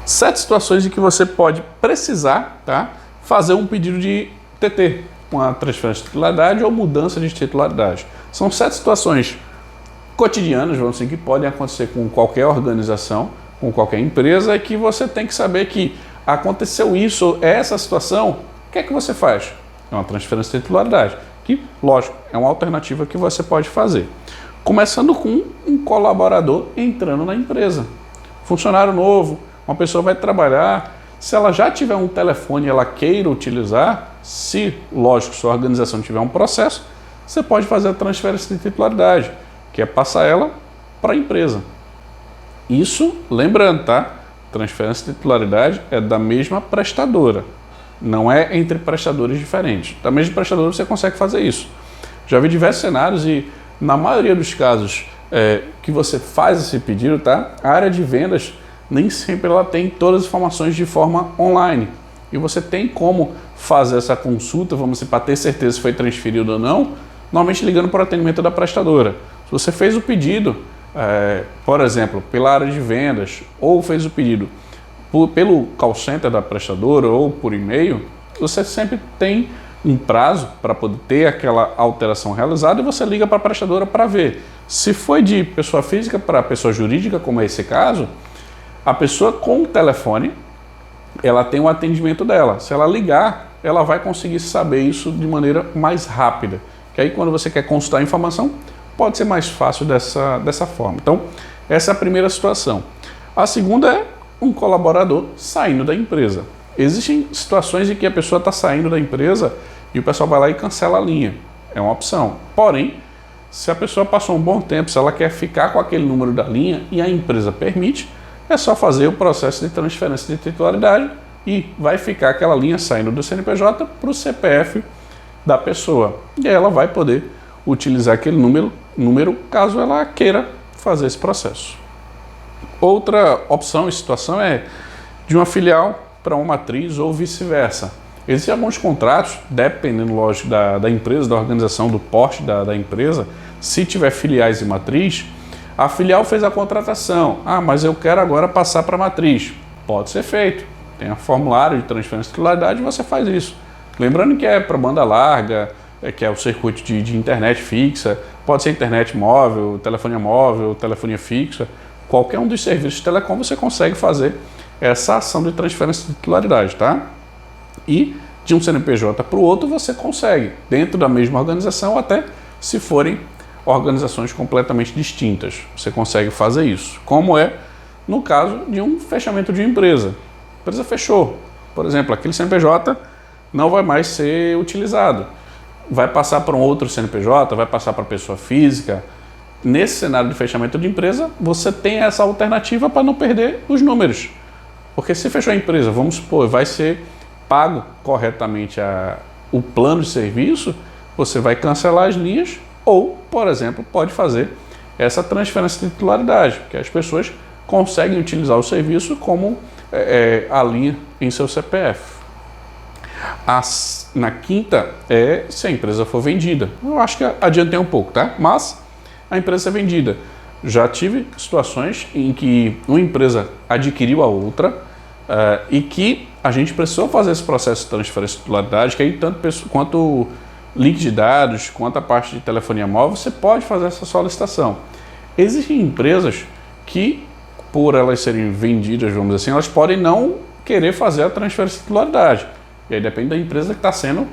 7 situações em que você pode precisar, tá, fazer um pedido de TT, uma transferência de titularidade ou mudança de titularidade. São 7 situações cotidianas, vamos dizer, que podem acontecer com qualquer organização, com qualquer empresa, e que você tem que saber que aconteceu isso, essa situação, o que é que você faz? É uma transferência de titularidade, que, lógico, é uma alternativa que você pode fazer. Começando com um colaborador entrando na empresa. Funcionário novo, uma pessoa vai trabalhar, se ela já tiver um telefone e ela queira utilizar, se, lógico, sua organização tiver um processo, você pode fazer a transferência de titularidade, que é passar ela para a empresa. Isso, lembrando, tá? Transferência de titularidade é da mesma prestadora, não é entre prestadores diferentes. Da mesma prestadora você consegue fazer isso. Já vi diversos cenários e, na maioria dos casos que você faz esse pedido, tá? A área de vendas nem sempre ela tem todas as informações de forma online. E você tem como fazer essa consulta, vamos dizer, para ter certeza se foi transferido ou não, normalmente ligando para o atendimento da prestadora. Se você fez o pedido, por exemplo, pela área de vendas, ou fez o pedido pelo call center da prestadora ou por e-mail, você sempre tem um prazo para poder ter aquela alteração realizada e você liga para a prestadora para ver. Se foi de pessoa física para pessoa jurídica, como é esse caso, a pessoa com o telefone, ela tem o atendimento dela. Se ela ligar, ela vai conseguir saber isso de maneira mais rápida. Que aí quando você quer consultar a informação, pode ser mais fácil dessa forma. Então, essa é a primeira situação. A segunda é um colaborador saindo da empresa. Existem situações em que a pessoa está saindo da empresa e o pessoal vai lá e cancela a linha. É uma opção. Porém, se a pessoa passou um bom tempo, se ela quer ficar com aquele número da linha e a empresa permite, é só fazer o processo de transferência de titularidade e vai ficar aquela linha saindo do CNPJ para o CPF da pessoa. E aí ela vai poder utilizar aquele número caso ela queira fazer esse processo. Outra opção e situação é de uma filial para uma matriz ou vice-versa. Existem alguns contratos, dependendo, lógico, da empresa, da organização, do porte da empresa. Se tiver filiais e matriz, a filial fez a contratação. Ah, mas eu quero agora passar para a matriz. Pode ser feito. Tem um formulário de transferência de titularidade e você faz isso. Lembrando que é para banda larga, que é o circuito de internet fixa, pode ser internet móvel, telefonia fixa. Qualquer um dos serviços de telecom você consegue fazer essa ação de transferência de titularidade, tá? E de um CNPJ para o outro você consegue, dentro da mesma organização, até se forem organizações completamente distintas. Você consegue fazer isso, como é no caso de um fechamento de uma empresa. A empresa fechou, por exemplo, aquele CNPJ não vai mais ser utilizado. Vai passar para um outro CNPJ, vai passar para pessoa física. Nesse cenário de fechamento de empresa, você tem essa alternativa para não perder os números. Porque se fechou a empresa, vamos supor, vai ser pago corretamente o plano de serviço, você vai cancelar as linhas ou, por exemplo, pode fazer essa transferência de titularidade, que as pessoas conseguem utilizar o serviço como a linha em seu CPF. Na quinta se a empresa for vendida. Eu acho que adiantei um pouco, tá? Mas a empresa é vendida. Já tive situações em que uma empresa adquiriu a outra e que a gente precisou fazer esse processo de transferência de titularidade, que aí tanto quanto link de dados, quanto a parte de telefonia móvel, você pode fazer essa solicitação. Existem empresas que, por elas serem vendidas, vamos dizer assim, elas podem não querer fazer a transferência de titularidade. E aí depende da empresa que está sendo,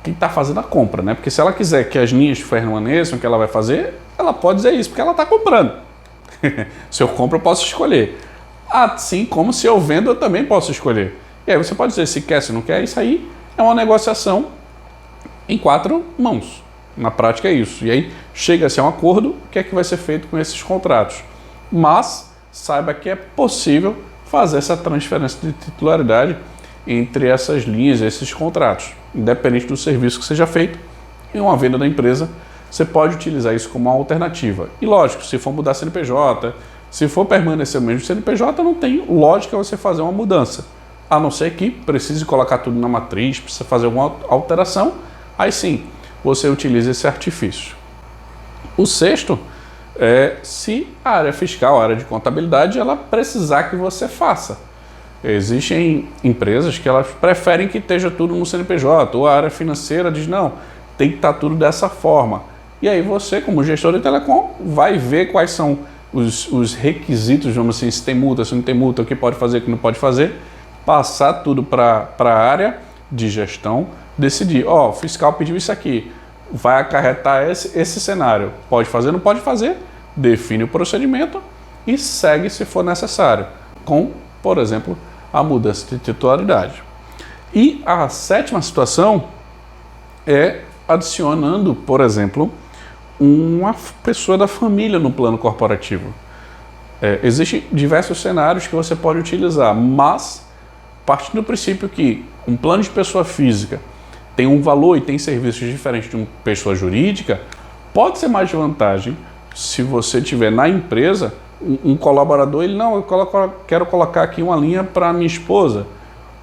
quem está fazendo a compra, né? Porque se ela quiser que as linhas permaneçam, que ela vai fazer, ela pode dizer isso, porque ela está comprando. Se eu compro, eu posso escolher. Assim como se eu vendo, eu também posso escolher. E aí você pode dizer se quer, se não quer. Isso aí é uma negociação em 4 mãos. Na prática é isso. E aí chega-se a um acordo, o que é que vai ser feito com esses contratos. Mas saiba que é possível fazer essa transferência de titularidade entre essas linhas, esses contratos. Independente do serviço que seja feito, em uma venda da empresa, você pode utilizar isso como uma alternativa. E lógico, se for mudar CNPJ, se for permanecer o mesmo CNPJ, não tem lógica você fazer uma mudança. A não ser que precise colocar tudo na matriz, precisa fazer alguma alteração, aí sim, você utiliza esse artifício. O sexto se a área fiscal, a área de contabilidade, ela precisar que você faça. Existem empresas que elas preferem que esteja tudo no CNPJ, ou a área financeira diz, não, tem que estar tudo dessa forma. E aí você, como gestor de telecom, vai ver quais são os requisitos, vamos assim, se tem multa, se não tem multa, o que pode fazer, o que não pode fazer, passar tudo para a área de gestão, decidir, o fiscal pediu isso aqui, vai acarretar esse cenário, pode fazer, não pode fazer, define o procedimento e segue se for necessário, com, por exemplo, a mudança de titularidade. E a sétima situação é adicionando, por exemplo, uma pessoa da família no plano corporativo. Existem diversos cenários que você pode utilizar, mas partindo do princípio que um plano de pessoa física tem um valor e tem serviços diferentes de uma pessoa jurídica, pode ser mais de vantagem se você tiver na empresa um colaborador, ele não, eu quero colocar aqui uma linha para minha esposa,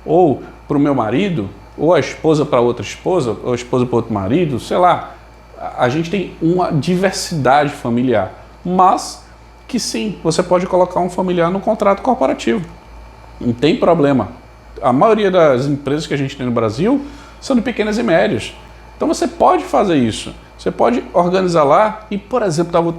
ou para o meu marido, ou a esposa para outra esposa, ou a esposa para outro marido, sei lá. A gente tem uma diversidade familiar, mas que sim, você pode colocar um familiar no contrato corporativo. Não tem problema. A maioria das empresas que a gente tem no Brasil são de pequenas e médias. Então você pode fazer isso. Você pode organizar lá e, por exemplo,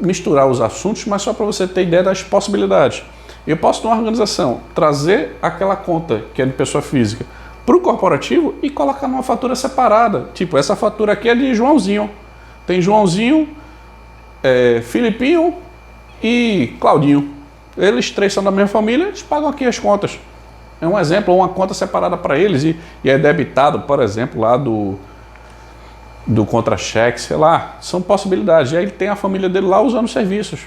misturar os assuntos, mas só para você ter ideia das possibilidades. Eu posso, numa organização, trazer aquela conta que é de pessoa física para o corporativo e colocar numa fatura separada. Tipo, essa fatura aqui é de Joãozinho. Tem Joãozinho, Filipinho e Claudinho. Eles três são da mesma família, eles pagam aqui as contas. É um exemplo, uma conta separada para eles e é debitado, por exemplo, lá do contra-cheque, sei lá. São possibilidades. E aí ele tem a família dele lá usando serviços.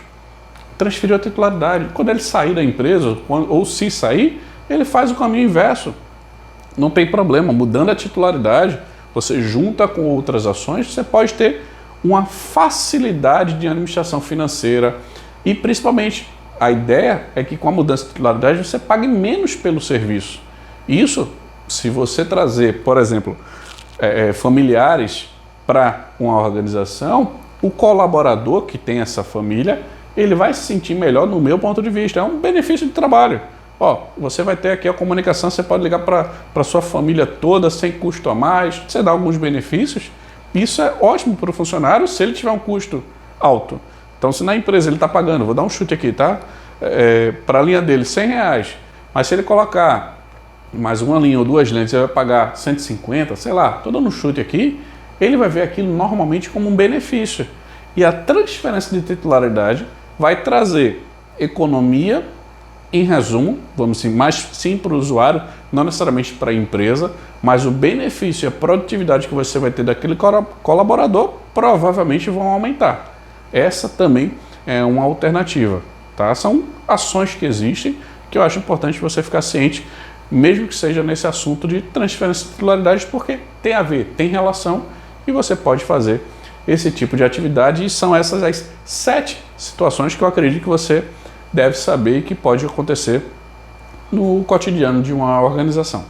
Transferiu a titularidade. Quando ele sair da empresa, ou se sair, ele faz o caminho inverso. Não tem problema, mudando a titularidade, você junta com outras ações, você pode ter uma facilidade de administração financeira e principalmente a ideia é que com a mudança de titularidade você pague menos pelo serviço. Isso, se você trazer, por exemplo, familiares para uma organização, o colaborador que tem essa família, ele vai se sentir melhor no meu ponto de vista, é um benefício de trabalho. Você vai ter aqui a comunicação, você pode ligar para sua família toda sem custo a mais, você dá alguns benefícios. Isso é ótimo para o funcionário se ele tiver um custo alto. Então, se na empresa ele está pagando, vou dar um chute aqui, tá? Para a linha dele, R$100, mas se ele colocar mais uma linha ou duas linhas, ele vai pagar 150, sei lá, estou dando um chute aqui, ele vai ver aquilo normalmente como um benefício. E a transferência de titularidade vai trazer economia. Em resumo, vamos dizer, mais sim para o usuário, não necessariamente para a empresa, mas o benefício e a produtividade que você vai ter daquele colaborador provavelmente vão aumentar. Essa também é uma alternativa, tá? São ações que existem que eu acho importante você ficar ciente, mesmo que seja nesse assunto de transferência de titularidade, porque tem a ver, tem relação e você pode fazer esse tipo de atividade e são essas as 7 situações que eu acredito que você deve saber que pode acontecer no cotidiano de uma organização.